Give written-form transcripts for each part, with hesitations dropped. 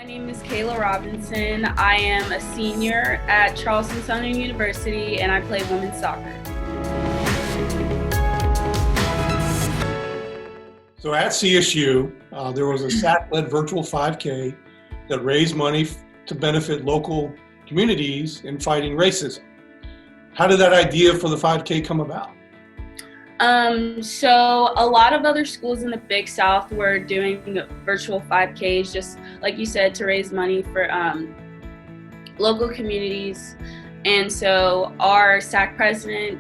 My name is Kayla Robinson. I am a senior at Charleston Southern University and I play women's soccer. So at CSU, there was a SAC-led virtual 5K that raised money to benefit local communities in fighting racism. How did that idea for the 5K come about? So a lot of other schools in the Big South were doing virtual 5Ks, just like you said, to raise money for local communities. And so our SAC president,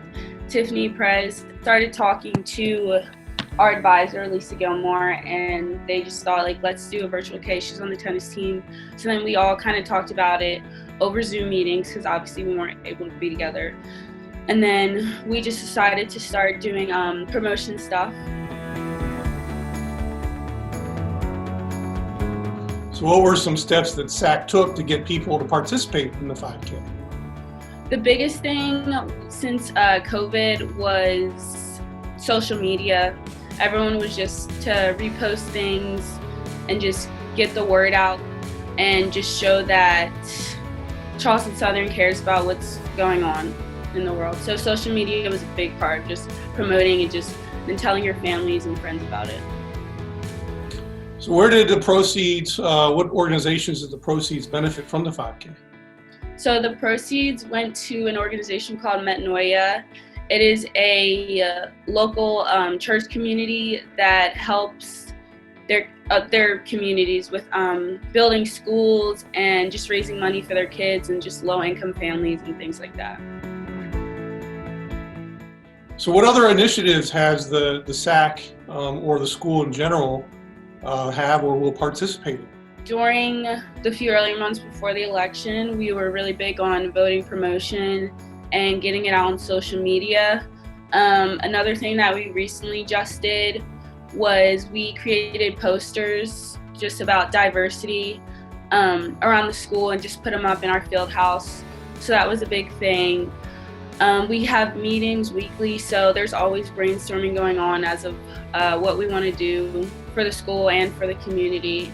Tiffany Prez, started talking to our advisor, Lisa Gilmore, and they just thought, like, let's do a virtual K. She's on the tennis team. So then we all kind of talked about it over Zoom meetings because obviously we weren't able to be together. And then we just decided to start doing promotion stuff. So what were some steps that SAC took to get people to participate in the 5K? The biggest thing since COVID was social media. Everyone was just to repost things and just get the word out and just show that Charleston Southern cares about what's going on in the world. So social media was a big part, just promoting it, and telling your families and friends about it. So where did the proceeds, what organizations did the proceeds benefit from the 5K? So the proceeds went to an organization called Metanoia. It is a local church community that helps their communities with building schools and just raising money for their kids and just low-income families and things like that. So what other initiatives has the SAC or the school in general have or will participate in? During the few early months before the election, we were really big on voting promotion and getting it out on social media. Another thing that we recently just did was we created posters just about diversity around the school and just put them up in our field house. So that was a big thing. We have meetings weekly, so there's always brainstorming going on as of what we want to do for the school and for the community.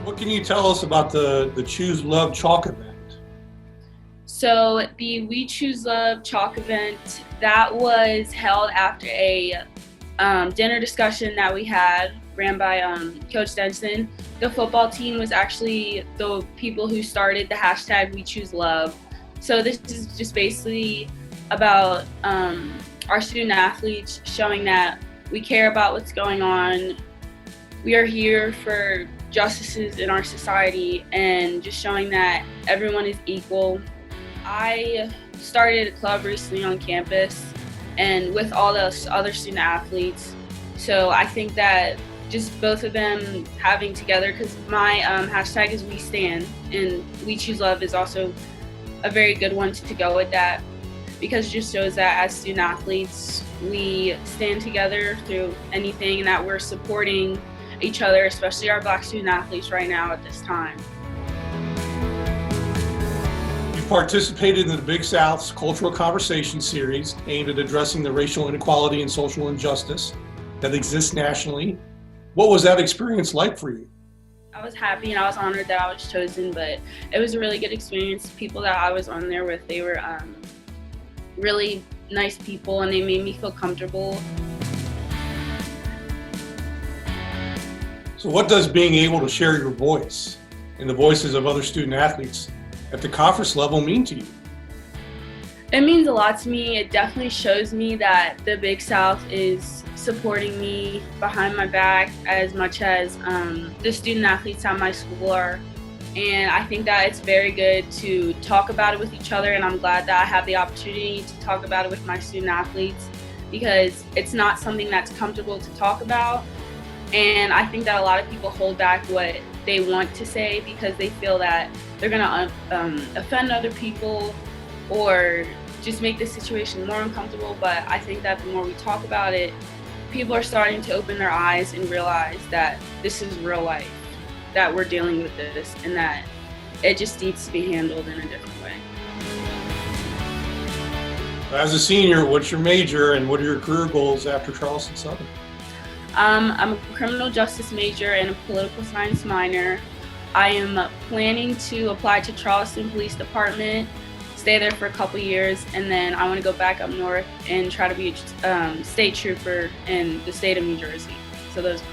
What can you tell us about the Choose Love Chalk event? So the We Choose Love Chalk event, that was held after a dinner discussion that we had ran by Coach Denson. The football team was actually the people who started the hashtag We Choose Love. So this is just basically about our student athletes showing that we care about what's going on. We are here for justices in our society and just showing that everyone is equal. I started a club recently on campus and with all those other student athletes. So I think that just both of them having together, because my hashtag is We Stand and We Choose Love is also a very good one to go with that, because it just shows that as student athletes, we stand together through anything and that we're supporting each other, especially our Black student athletes right now at this time. You participated in the Big South's Cultural Conversation series aimed at addressing the racial inequality and social injustice that exists nationally. What was that experience like for you? I was happy and I was honored that I was chosen, but it was a really good experience. People that I was on there with, they were really nice people and they made me feel comfortable. So what does being able to share your voice and the voices of other student athletes at the conference level mean to you? It means a lot to me. It definitely shows me that the Big South is supporting me behind my back as much as the student athletes at my school are. And I think that it's very good to talk about it with each other, and I'm glad that I have the opportunity to talk about it with my student athletes, because it's not something that's comfortable to talk about. And I think that a lot of people hold back what they want to say because they feel that they're gonna offend other people or just make the situation more uncomfortable. But I think that the more we talk about it, people are starting to open their eyes and realize that this is real life, that we're dealing with this, and that it just needs to be handled in a different way. As a senior, what's your major and what are your career goals after Charleston Southern? I'm a criminal justice major and a political science minor. I am planning to apply to Charleston Police Department, stay there for a couple years, and then I want to go back up north and try to be a state trooper in the state of New Jersey. So those are